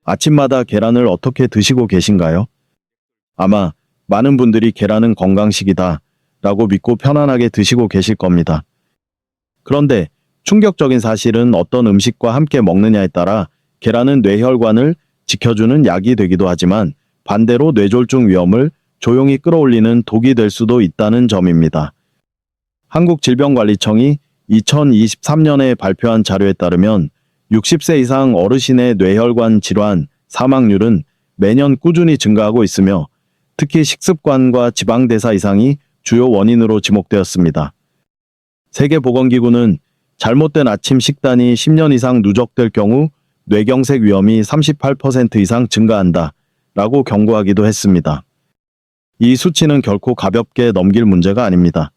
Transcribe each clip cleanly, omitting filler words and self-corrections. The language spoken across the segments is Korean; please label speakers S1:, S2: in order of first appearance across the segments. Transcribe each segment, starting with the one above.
S1: 아침마다 계란을 어떻게 드시고 계신가요? 아마 많은 분들이 계란은 건강식이다 라고 믿고 편안하게 드시고 계실 겁니다. 그런데 충격적인 사실은 어떤 음식과 함께 먹느냐에 따라 계란은 뇌혈관을 지켜주는 약이 되기도 하지만 반대로 뇌졸중 위험을 조용히 끌어올리는 독이 될 수도 있다는 점입니다. 한국질병관리청이 2023년에 발표한 자료에 따르면 60세 이상 어르신의 뇌혈관 질환 사망률은 매년 꾸준히 증가하고 있으며 특히 식습관과 지방대사 이상이 주요 원인으로 지목되었습니다. 세계보건기구는 잘못된 아침 식단이 10년 이상 누적될 경우 뇌경색 위험이 38% 이상 증가한다 라고 경고하기도 했습니다. 이 수치는 결코 가볍게 넘길 문제가 아닙니다.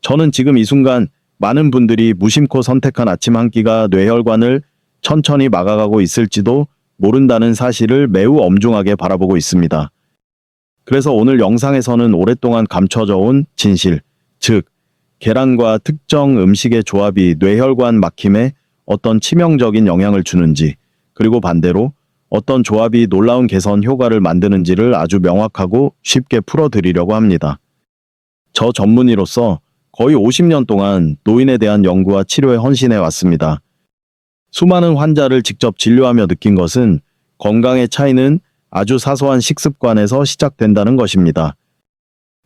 S1: 저는 지금 이 순간 많은 분들이 무심코 선택한 아침 한 끼가 뇌혈관을 천천히 막아가고 있을지도 모른다는 사실을 매우 엄중하게 바라보고 있습니다. 그래서 오늘 영상에서는 오랫동안 감춰져 온 진실, 즉 계란과 특정 음식의 조합이 뇌혈관 막힘에 어떤 치명적인 영향을 주는지, 그리고 반대로 어떤 조합이 놀라운 개선 효과를 만드는지를 아주 명확하고 쉽게 풀어드리려고 합니다. 저 전문의로서 거의 50년 동안 노인에 대한 연구와 치료에 헌신해 왔습니다. 수많은 환자를 직접 진료하며 느낀 것은 건강의 차이는 아주 사소한 식습관에서 시작된다는 것입니다.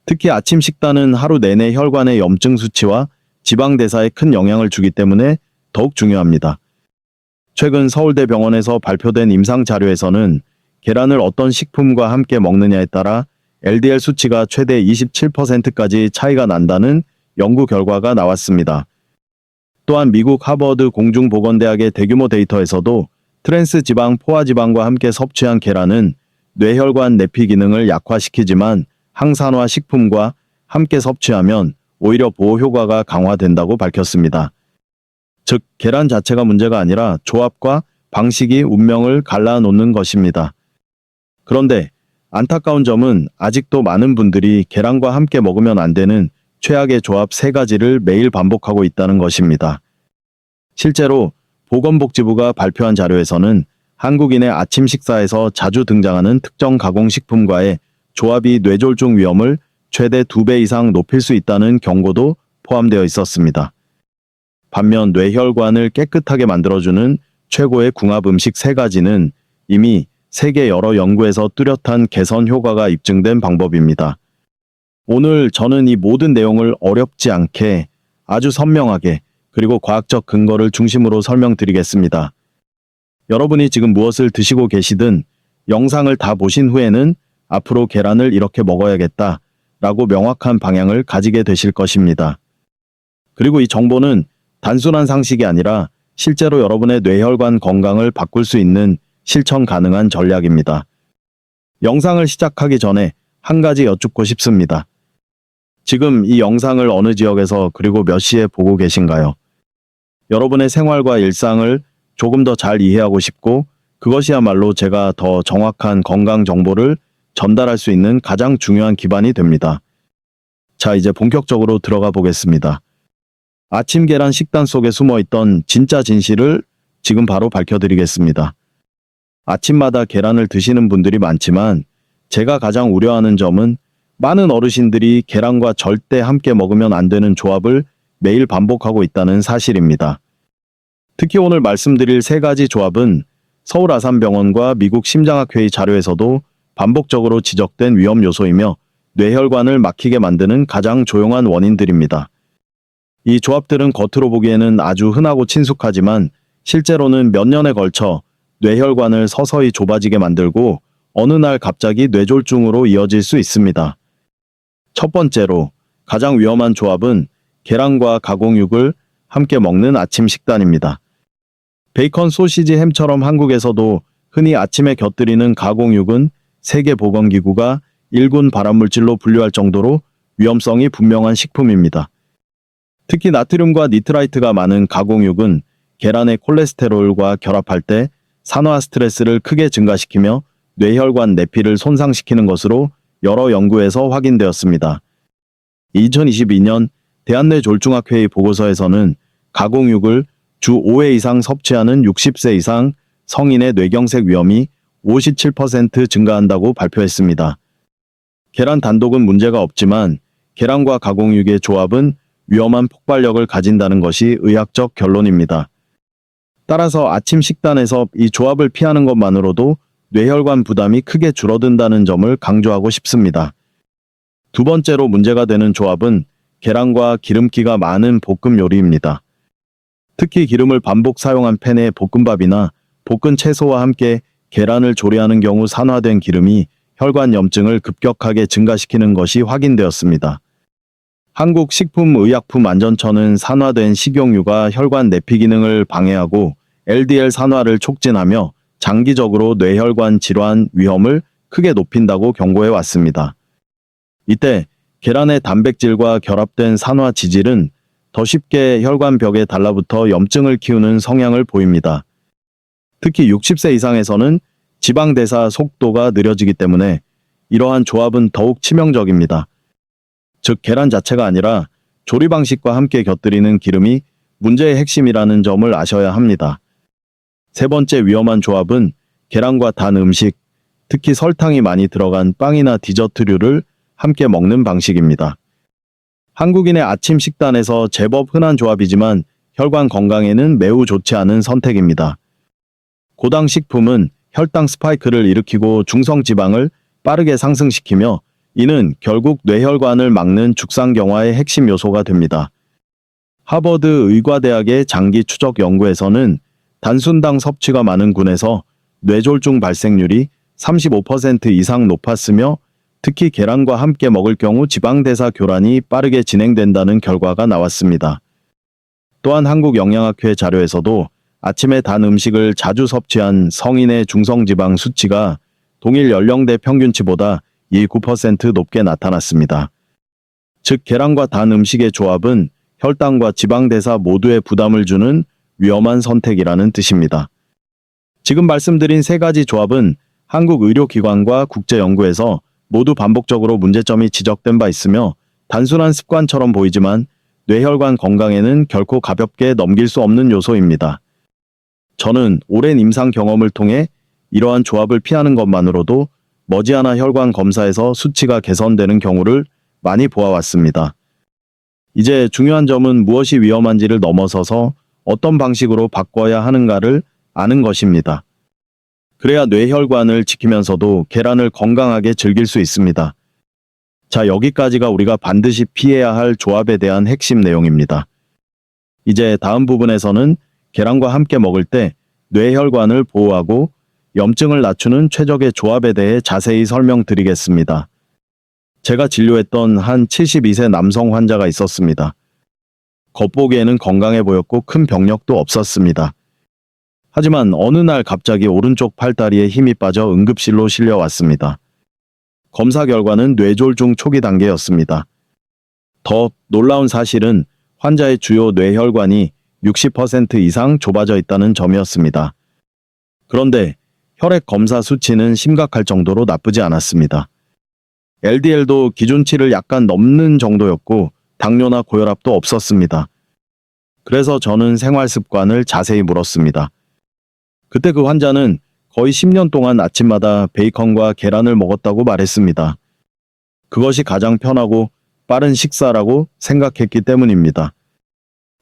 S1: 특히 아침 식단은 하루 내내 혈관의 염증 수치와 지방 대사에 큰 영향을 주기 때문에 더욱 중요합니다. 최근 서울대병원에서 발표된 임상 자료에서는 계란을 어떤 식품과 함께 먹느냐에 따라 LDL 수치가 최대 27%까지 차이가 난다는 연구 결과가 나왔습니다. 또한 미국 하버드 공중보건대학의 대규모 데이터에서도 트랜스 지방 포화지방과 함께 섭취한 계란은 뇌혈관 내피 기능을 약화시키지만 항산화 식품과 함께 섭취하면 오히려 보호 효과가 강화된다고 밝혔습니다. 즉, 계란 자체가 문제가 아니라 조합과 방식이 운명을 갈라놓는 것입니다. 그런데 안타까운 점은 아직도 많은 분들이 계란과 함께 먹으면 안 되는 최악의 조합 3가지를 매일 반복하고 있다는 것입니다. 실제로 보건복지부가 발표한 자료에서는 한국인의 아침 식사에서 자주 등장하는 특정 가공식품과의 조합이 뇌졸중 위험을 최대 2배 이상 높일 수 있다는 경고도 포함되어 있었습니다. 반면 뇌혈관을 깨끗하게 만들어주는 최고의 궁합 음식 3가지는 이미 세계 여러 연구에서 뚜렷한 개선 효과가 입증된 방법입니다. 오늘 저는 이 모든 내용을 어렵지 않게 아주 선명하게 그리고 과학적 근거를 중심으로 설명드리겠습니다. 여러분이 지금 무엇을 드시고 계시든 영상을 다 보신 후에는 앞으로 계란을 이렇게 먹어야겠다 라고 명확한 방향을 가지게 되실 것입니다. 그리고 이 정보는 단순한 상식이 아니라 실제로 여러분의 뇌혈관 건강을 바꿀 수 있는 실천 가능한 전략입니다. 영상을 시작하기 전에 한 가지 여쭙고 싶습니다. 지금 이 영상을 어느 지역에서 그리고 몇 시에 보고 계신가요? 여러분의 생활과 일상을 조금 더 잘 이해하고 싶고 그것이야말로 제가 더 정확한 건강 정보를 전달할 수 있는 가장 중요한 기반이 됩니다. 자, 이제 본격적으로 들어가 보겠습니다. 아침 계란 식단 속에 숨어있던 진짜 진실을 지금 바로 밝혀드리겠습니다. 아침마다 계란을 드시는 분들이 많지만 제가 가장 우려하는 점은 많은 어르신들이 계란과 절대 함께 먹으면 안 되는 조합을 매일 반복하고 있다는 사실입니다. 특히 오늘 말씀드릴 3가지 조합은 서울 아산병원과 미국 심장학회의 자료에서도 반복적으로 지적된 위험 요소이며 뇌혈관을 막히게 만드는 가장 조용한 원인들입니다. 이 조합들은 겉으로 보기에는 아주 흔하고 친숙하지만 실제로는 몇 년에 걸쳐 뇌혈관을 서서히 좁아지게 만들고 어느 날 갑자기 뇌졸중으로 이어질 수 있습니다. 첫 번째로 가장 위험한 조합은 계란과 가공육을 함께 먹는 아침 식단입니다. 베이컨, 소시지, 햄처럼 한국에서도 흔히 아침에 곁들이는 가공육은 세계보건기구가 1군 발암물질로 분류할 정도로 위험성이 분명한 식품입니다. 특히 나트륨과 니트라이트가 많은 가공육은 계란의 콜레스테롤과 결합할 때 산화 스트레스를 크게 증가시키며 뇌혈관 내피를 손상시키는 것으로 여러 연구에서 확인되었습니다. 2022년 대한뇌졸중학회의 보고서에서는 가공육을 주 5회 이상 섭취하는 60세 이상 성인의 뇌경색 위험이 57% 증가한다고 발표했습니다. 계란 단독은 문제가 없지만 계란과 가공육의 조합은 위험한 폭발력을 가진다는 것이 의학적 결론입니다. 따라서 아침 식단에서 이 조합을 피하는 것만으로도 뇌혈관 부담이 크게 줄어든다는 점을 강조하고 싶습니다. 두 번째로 문제가 되는 조합은 계란과 기름기가 많은 볶음 요리입니다. 특히 기름을 반복 사용한 팬에 볶음밥이나 볶은 채소와 함께 계란을 조리하는 경우 산화된 기름이 혈관 염증을 급격하게 증가시키는 것이 확인되었습니다. 한국식품의약품안전처는 산화된 식용유가 혈관 내피 기능을 방해하고 LDL 산화를 촉진하며 장기적으로 뇌혈관 질환 위험을 크게 높인다고 경고해 왔습니다. 이때 계란의 단백질과 결합된 산화 지질은 더 쉽게 혈관벽에 달라붙어 염증을 키우는 성향을 보입니다. 특히 60세 이상에서는 지방 대사 속도가 느려지기 때문에 이러한 조합은 더욱 치명적입니다. 즉 계란 자체가 아니라 조리 방식과 함께 곁들이는 기름이 문제의 핵심이라는 점을 아셔야 합니다. 세 번째 위험한 조합은 계란과 단 음식, 특히 설탕이 많이 들어간 빵이나 디저트류를 함께 먹는 방식입니다. 한국인의 아침 식단에서 제법 흔한 조합이지만 혈관 건강에는 매우 좋지 않은 선택입니다. 고당 식품은 혈당 스파이크를 일으키고 중성 지방을 빠르게 상승시키며 이는 결국 뇌혈관을 막는 죽상경화의 핵심 요소가 됩니다. 하버드 의과대학의 장기 추적 연구에서는 단순당 섭취가 많은 군에서 뇌졸중 발생률이 35% 이상 높았으며 특히 계란과 함께 먹을 경우 지방대사 교란이 빠르게 진행된다는 결과가 나왔습니다. 또한 한국영양학회 자료에서도 아침에 단 음식을 자주 섭취한 성인의 중성지방 수치가 동일 연령대 평균치보다 9% 높게 나타났습니다. 즉 계란과 단 음식의 조합은 혈당과 지방대사 모두에 부담을 주는 위험한 선택이라는 뜻입니다. 지금 말씀드린 세 가지 조합은 한국 의료기관과 국제연구에서 모두 반복적으로 문제점이 지적된 바 있으며 단순한 습관처럼 보이지만 뇌혈관 건강에는 결코 가볍게 넘길 수 없는 요소입니다. 저는 오랜 임상 경험을 통해 이러한 조합을 피하는 것만으로도 머지않아 혈관 검사에서 수치가 개선되는 경우를 많이 보아왔습니다. 이제 중요한 점은 무엇이 위험한지를 넘어서서 어떤 방식으로 바꿔야 하는가를 아는 것입니다. 그래야 뇌혈관을 지키면서도 계란을 건강하게 즐길 수 있습니다. 자, 여기까지가 우리가 반드시 피해야 할 조합에 대한 핵심 내용입니다. 이제 다음 부분에서는 계란과 함께 먹을 때 뇌혈관을 보호하고 염증을 낮추는 최적의 조합에 대해 자세히 설명드리겠습니다. 제가 진료했던 한 72세 남성 환자가 있었습니다. 겉보기에는 건강해 보였고 큰 병력도 없었습니다. 하지만 어느 날 갑자기 오른쪽 팔다리에 힘이 빠져 응급실로 실려왔습니다. 검사 결과는 뇌졸중 초기 단계였습니다. 더 놀라운 사실은 환자의 주요 뇌혈관이 60% 이상 좁아져 있다는 점이었습니다. 그런데 혈액 검사 수치는 심각할 정도로 나쁘지 않았습니다. LDL도 기준치를 약간 넘는 정도였고 당뇨나 고혈압도 없었습니다. 그래서 저는 생활 습관을 자세히 물었습니다. 그때 그 환자는 거의 10년 동안 아침마다 베이컨과 계란을 먹었다고 말했습니다. 그것이 가장 편하고 빠른 식사라고 생각했기 때문입니다.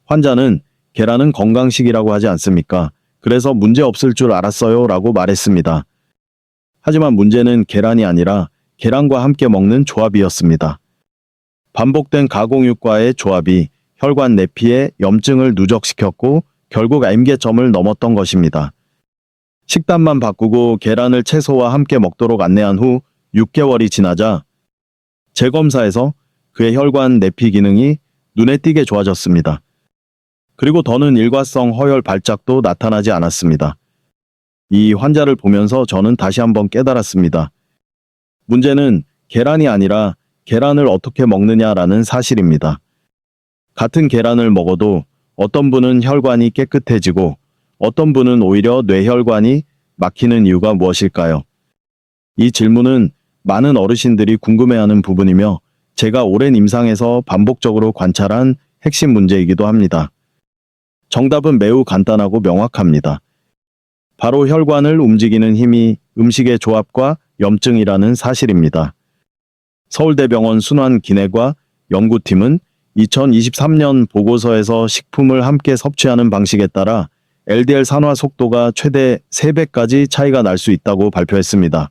S1: 환자는 계란은 건강식이라고 하지 않습니까? 그래서 문제 없을 줄 알았어요 라고 말했습니다. 하지만 문제는 계란이 아니라 계란과 함께 먹는 조합이었습니다. 반복된 가공육과의 조합이 혈관 내피에 염증을 누적시켰고 결국 임계점을 넘었던 것입니다. 식단만 바꾸고 계란을 채소와 함께 먹도록 안내한 후 6개월이 지나자 재검사에서 그의 혈관 내피 기능이 눈에 띄게 좋아졌습니다. 그리고 더는 일과성 허혈 발작도 나타나지 않았습니다. 이 환자를 보면서 저는 다시 한번 깨달았습니다. 문제는 계란이 아니라 계란을 어떻게 먹느냐라는 사실입니다. 같은 계란을 먹어도 어떤 분은 혈관이 깨끗해지고 어떤 분은 오히려 뇌혈관이 막히는 이유가 무엇일까요? 이 질문은 많은 어르신들이 궁금해하는 부분이며 제가 오랜 임상에서 반복적으로 관찰한 핵심 문제이기도 합니다. 정답은 매우 간단하고 명확합니다. 바로 혈관을 움직이는 힘이 음식의 조합과 염증이라는 사실입니다. 서울대병원 순환기내과 연구팀은 2023년 보고서에서 식품을 함께 섭취하는 방식에 따라 LDL 산화 속도가 최대 3배까지 차이가 날 수 있다고 발표했습니다.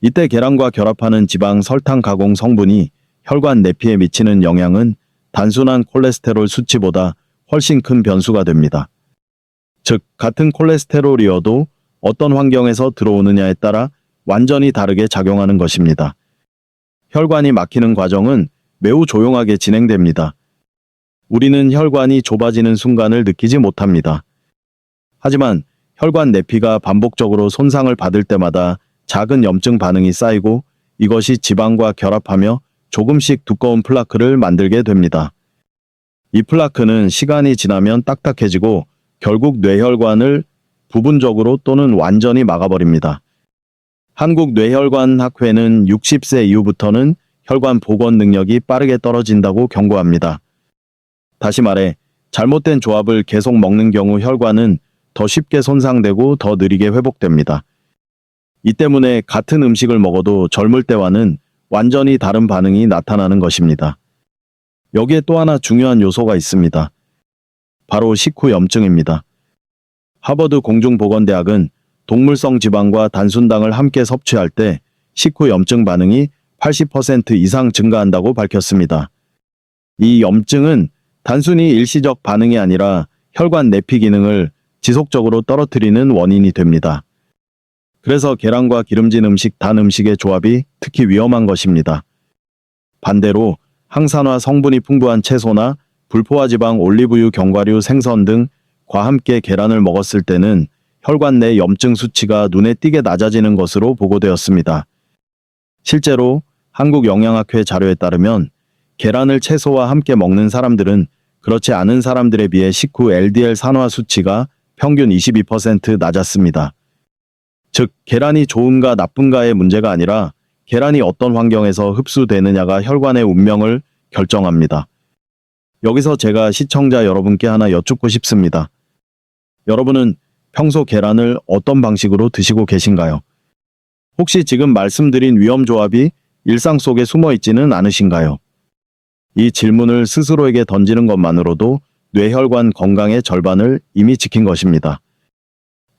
S1: 이때 계란과 결합하는 지방 설탕 가공 성분이 혈관 내피에 미치는 영향은 단순한 콜레스테롤 수치보다 훨씬 큰 변수가 됩니다. 즉, 같은 콜레스테롤이어도 어떤 환경에서 들어오느냐에 따라 완전히 다르게 작용하는 것입니다. 혈관이 막히는 과정은 매우 조용하게 진행됩니다. 우리는 혈관이 좁아지는 순간을 느끼지 못합니다. 하지만 혈관 내피가 반복적으로 손상을 받을 때마다 작은 염증 반응이 쌓이고 이것이 지방과 결합하며 조금씩 두꺼운 플라크를 만들게 됩니다. 이 플라크는 시간이 지나면 딱딱해지고 결국 뇌혈관을 부분적으로 또는 완전히 막아버립니다. 한국뇌혈관학회는 60세 이후부터는 혈관 복원 능력이 빠르게 떨어진다고 경고합니다. 다시 말해, 잘못된 조합을 계속 먹는 경우 혈관은 더 쉽게 손상되고 더 느리게 회복됩니다. 이 때문에 같은 음식을 먹어도 젊을 때와는 완전히 다른 반응이 나타나는 것입니다. 여기에 또 하나 중요한 요소가 있습니다. 바로 식후 염증입니다. 하버드 공중보건대학은 동물성 지방과 단순당을 함께 섭취할 때 식후 염증 반응이 80% 이상 증가한다고 밝혔습니다. 이 염증은 단순히 일시적 반응이 아니라 혈관 내피 기능을 지속적으로 떨어뜨리는 원인이 됩니다. 그래서 계란과 기름진 음식, 단 음식의 조합이 특히 위험한 것입니다. 반대로 항산화 성분이 풍부한 채소나 불포화 지방, 올리브유, 견과류, 생선 등과 함께 계란을 먹었을 때는 혈관 내 염증 수치가 눈에 띄게 낮아지는 것으로 보고되었습니다. 실제로 한국영양학회 자료에 따르면 계란을 채소와 함께 먹는 사람들은 그렇지 않은 사람들에 비해 식후 LDL 산화 수치가 평균 22% 낮았습니다. 즉, 계란이 좋은가 나쁜가의 문제가 아니라 계란이 어떤 환경에서 흡수되느냐가 혈관의 운명을 결정합니다. 여기서 제가 시청자 여러분께 하나 여쭙고 싶습니다. 여러분은 평소 계란을 어떤 방식으로 드시고 계신가요? 혹시 지금 말씀드린 위험 조합이 일상 속에 숨어 있지는 않으신가요? 이 질문을 스스로에게 던지는 것만으로도 뇌혈관 건강의 절반을 이미 지킨 것입니다.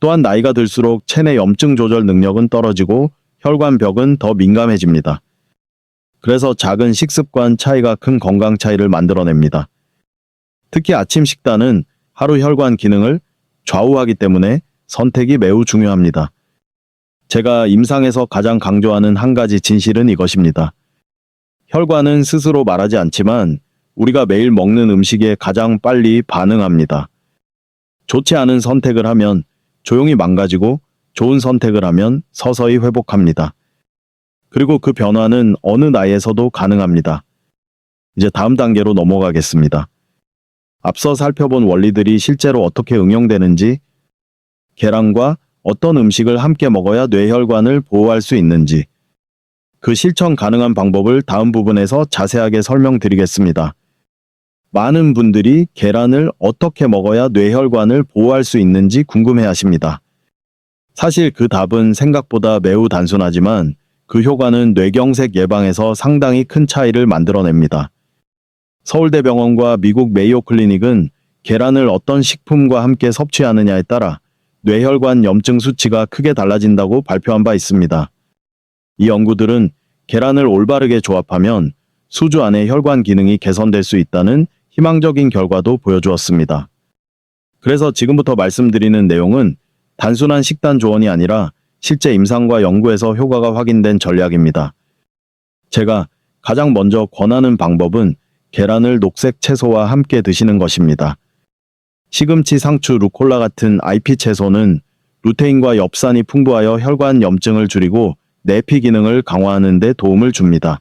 S1: 또한 나이가 들수록 체내 염증 조절 능력은 떨어지고 혈관벽은 더 민감해집니다. 그래서 작은 식습관 차이가 큰 건강 차이를 만들어냅니다. 특히 아침 식단은 하루 혈관 기능을 좌우하기 때문에 선택이 매우 중요합니다. 제가 임상에서 가장 강조하는 한 가지 진실은 이것입니다. 혈관은 스스로 말하지 않지만 우리가 매일 먹는 음식에 가장 빨리 반응합니다. 좋지 않은 선택을 하면 조용히 망가지고 좋은 선택을 하면 서서히 회복합니다. 그리고 그 변화는 어느 나이에서도 가능합니다. 이제 다음 단계로 넘어가겠습니다. 앞서 살펴본 원리들이 실제로 어떻게 응용되는지, 계란과 어떤 음식을 함께 먹어야 뇌혈관을 보호할 수 있는지, 그 실천 가능한 방법을 다음 부분에서 자세하게 설명드리겠습니다. 많은 분들이 계란을 어떻게 먹어야 뇌혈관을 보호할 수 있는지 궁금해하십니다. 사실 그 답은 생각보다 매우 단순하지만 그 효과는 뇌경색 예방에서 상당히 큰 차이를 만들어냅니다. 서울대병원과 미국 메이오 클리닉은 계란을 어떤 식품과 함께 섭취하느냐에 따라 뇌혈관 염증 수치가 크게 달라진다고 발표한 바 있습니다. 이 연구들은 계란을 올바르게 조합하면 수주 안에 혈관 기능이 개선될 수 있다는 희망적인 결과도 보여주었습니다. 그래서 지금부터 말씀드리는 내용은 단순한 식단 조언이 아니라 실제 임상과 연구에서 효과가 확인된 전략입니다. 제가 가장 먼저 권하는 방법은 계란을 녹색 채소와 함께 드시는 것입니다. 시금치, 상추, 루꼴라 같은 IP 채소는 루테인과 엽산이 풍부하여 혈관 염증을 줄이고 내피 기능을 강화하는 데 도움을 줍니다.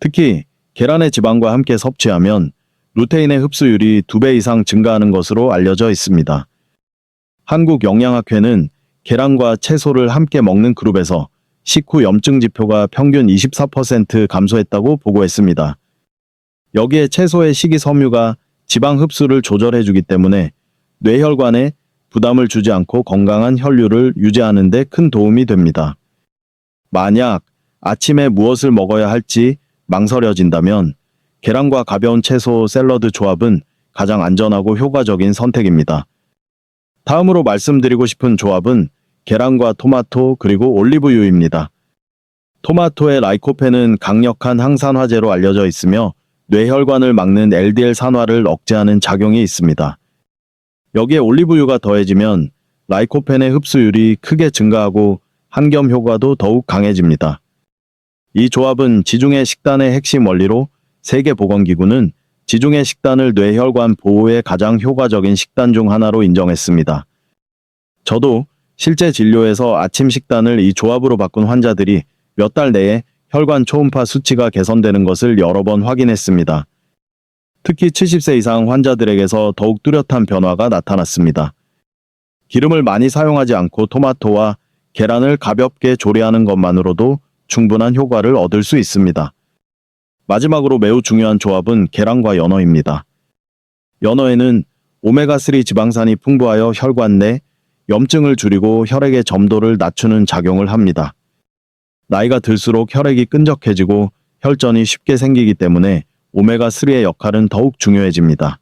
S1: 특히 계란의 지방과 함께 섭취하면 루테인의 흡수율이 2배 이상 증가하는 것으로 알려져 있습니다. 한국영양학회는 계란과 채소를 함께 먹는 그룹에서 식후 염증 지표가 평균 24% 감소했다고 보고했습니다. 여기에 채소의 식이섬유가 지방 흡수를 조절해주기 때문에 뇌혈관에 부담을 주지 않고 건강한 혈류를 유지하는 데 큰 도움이 됩니다. 만약 아침에 무엇을 먹어야 할지 망설여진다면 계란과 가벼운 채소 샐러드 조합은 가장 안전하고 효과적인 선택입니다. 다음으로 말씀드리고 싶은 조합은 계란과 토마토 그리고 올리브유입니다. 토마토의 라이코펜은 강력한 항산화제로 알려져 있으며 뇌혈관을 막는 LDL 산화를 억제하는 작용이 있습니다. 여기에 올리브유가 더해지면 라이코펜의 흡수율이 크게 증가하고 한겸 효과도 더욱 강해집니다. 이 조합은 지중해 식단의 핵심 원리로 세계보건기구는 지중해 식단을 뇌혈관 보호에 가장 효과적인 식단 중 하나로 인정했습니다. 저도 실제 진료에서 아침 식단을 이 조합으로 바꾼 환자들이 몇 달 내에 혈관 초음파 수치가 개선되는 것을 여러 번 확인했습니다. 특히 70세 이상 환자들에게서 더욱 뚜렷한 변화가 나타났습니다. 기름을 많이 사용하지 않고 토마토와 계란을 가볍게 조리하는 것만으로도 충분한 효과를 얻을 수 있습니다. 마지막으로 매우 중요한 조합은 계란과 연어입니다. 연어에는 오메가3 지방산이 풍부하여 혈관 내 염증을 줄이고 혈액의 점도를 낮추는 작용을 합니다. 나이가 들수록 혈액이 끈적해지고 혈전이 쉽게 생기기 때문에 오메가3의 역할은 더욱 중요해집니다.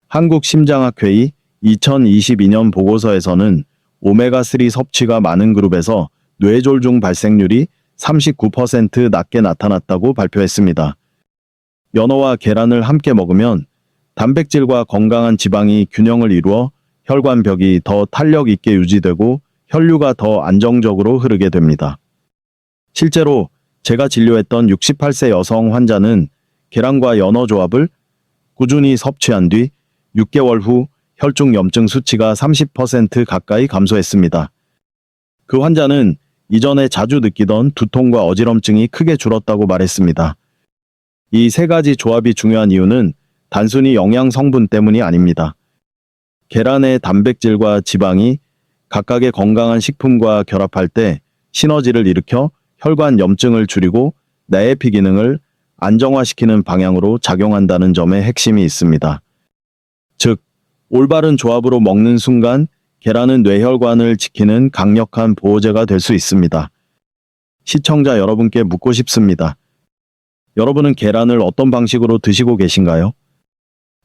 S1: 한국심장학회의 2022년 보고서에서는 오메가3 섭취가 많은 그룹에서 뇌졸중 발생률이 39% 낮게 나타났다고 발표했습니다. 연어와 계란을 함께 먹으면 단백질과 건강한 지방이 균형을 이루어 혈관벽이 더 탄력 있게 유지되고 혈류가 더 안정적으로 흐르게 됩니다. 실제로 제가 진료했던 68세 여성 환자는 계란과 연어 조합을 꾸준히 섭취한 뒤 6개월 후 혈중 염증 수치가 30% 가까이 감소했습니다. 그 환자는 이전에 자주 느끼던 두통과 어지럼증이 크게 줄었다고 말했습니다. 이 세 가지 조합이 중요한 이유는 단순히 영양 성분 때문이 아닙니다. 계란의 단백질과 지방이 각각의 건강한 식품과 결합할 때 시너지를 일으켜 혈관 염증을 줄이고 내에피 기능을 안정화시키는 방향으로 작용한다는 점에 핵심이 있습니다. 즉, 올바른 조합으로 먹는 순간 계란은 뇌혈관을 지키는 강력한 보호제가 될 수 있습니다. 시청자 여러분께 묻고 싶습니다. 여러분은 계란을 어떤 방식으로 드시고 계신가요?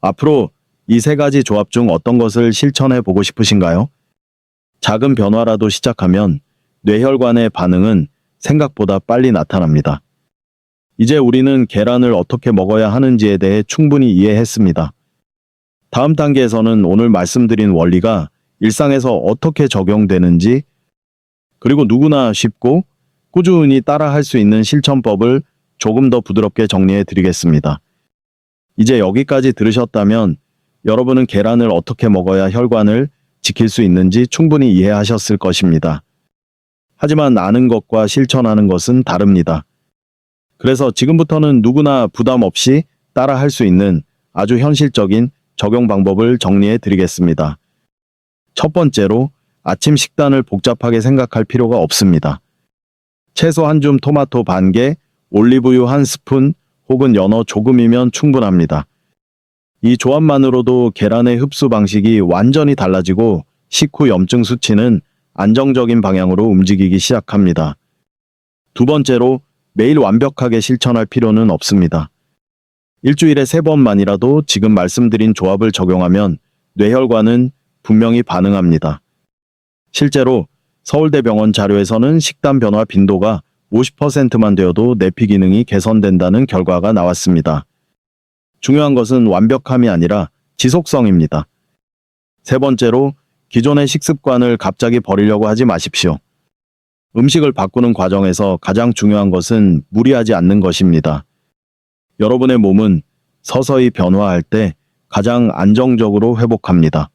S1: 앞으로 이 세 가지 조합 중 어떤 것을 실천해 보고 싶으신가요? 작은 변화라도 시작하면 뇌혈관의 반응은 생각보다 빨리 나타납니다. 이제 우리는 계란을 어떻게 먹어야 하는지에 대해 충분히 이해했습니다. 다음 단계에서는 오늘 말씀드린 원리가 일상에서 어떻게 적용되는지, 그리고 누구나 쉽고 꾸준히 따라할 수 있는 실천법을 조금 더 부드럽게 정리해 드리겠습니다. 이제 여기까지 들으셨다면 여러분은 계란을 어떻게 먹어야 혈관을 지킬 수 있는지 충분히 이해하셨을 것입니다. 하지만 아는 것과 실천하는 것은 다릅니다. 그래서 지금부터는 누구나 부담 없이 따라 할 수 있는 아주 현실적인 적용 방법을 정리해 드리겠습니다. 첫 번째로 아침 식단을 복잡하게 생각할 필요가 없습니다. 채소 한 줌, 토마토 반 개, 올리브유 한 스푼 혹은 연어 조금이면 충분합니다. 이 조합만으로도 계란의 흡수 방식이 완전히 달라지고 식후 염증 수치는 안정적인 방향으로 움직이기 시작합니다. 두 번째로 매일 완벽하게 실천할 필요는 없습니다. 일주일에 3번만이라도 지금 말씀드린 조합을 적용하면 뇌혈관은 분명히 반응합니다. 실제로 서울대병원 자료에서는 식단 변화 빈도가 50%만 되어도 내피 기능이 개선된다는 결과가 나왔습니다. 중요한 것은 완벽함이 아니라 지속성입니다. 세 번째로 기존의 식습관을 갑자기 버리려고 하지 마십시오. 음식을 바꾸는 과정에서 가장 중요한 것은 무리하지 않는 것입니다. 여러분의 몸은 서서히 변화할 때 가장 안정적으로 회복합니다.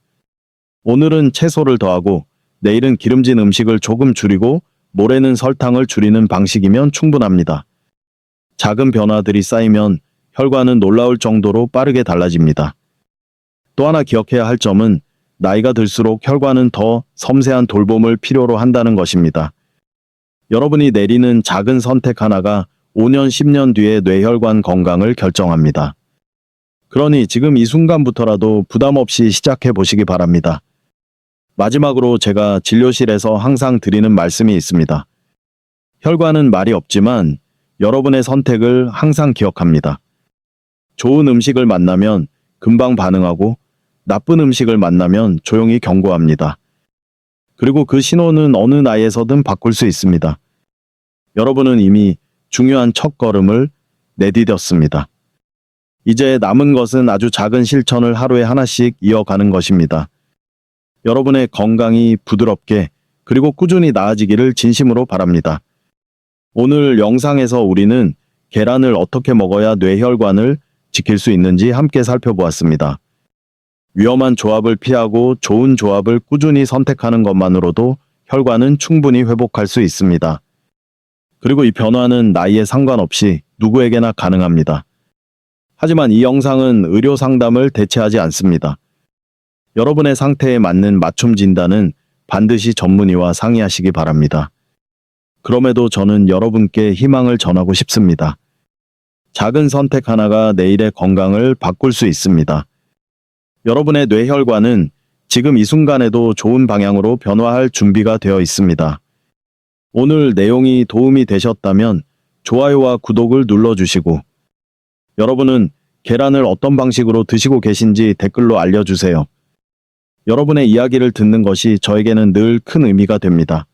S1: 오늘은 채소를 더하고 내일은 기름진 음식을 조금 줄이고 모레는 설탕을 줄이는 방식이면 충분합니다. 작은 변화들이 쌓이면 혈관은 놀라울 정도로 빠르게 달라집니다. 또 하나 기억해야 할 점은 나이가 들수록 혈관은 더 섬세한 돌봄을 필요로 한다는 것입니다. 여러분이 내리는 작은 선택 하나가 5년, 10년 뒤의 뇌혈관 건강을 결정합니다. 그러니 지금 이 순간부터라도 부담 없이 시작해 보시기 바랍니다. 마지막으로 제가 진료실에서 항상 드리는 말씀이 있습니다. 혈관은 말이 없지만 여러분의 선택을 항상 기억합니다. 좋은 음식을 만나면 금방 반응하고 나쁜 음식을 만나면 조용히 경고합니다. 그리고 그 신호는 어느 나이에서든 바꿀 수 있습니다. 여러분은 이미 중요한 첫걸음을 내디뎠습니다. 이제 남은 것은 아주 작은 실천을 하루에 하나씩 이어가는 것입니다. 여러분의 건강이 부드럽게 그리고 꾸준히 나아지기를 진심으로 바랍니다. 오늘 영상에서 우리는 계란을 어떻게 먹어야 뇌혈관을 지킬 수 있는지 함께 살펴보았습니다. 위험한 조합을 피하고 좋은 조합을 꾸준히 선택하는 것만으로도 혈관은 충분히 회복할 수 있습니다. 그리고 이 변화는 나이에 상관없이 누구에게나 가능합니다. 하지만 이 영상은 의료 상담을 대체하지 않습니다. 여러분의 상태에 맞는 맞춤 진단은 반드시 전문의와 상의하시기 바랍니다. 그럼에도 저는 여러분께 희망을 전하고 싶습니다. 작은 선택 하나가 내일의 건강을 바꿀 수 있습니다. 여러분의 뇌혈관은 지금 이 순간에도 좋은 방향으로 변화할 준비가 되어 있습니다. 오늘 내용이 도움이 되셨다면 좋아요와 구독을 눌러주시고 여러분은 계란을 어떤 방식으로 드시고 계신지 댓글로 알려주세요. 여러분의 이야기를 듣는 것이 저에게는 늘 큰 의미가 됩니다.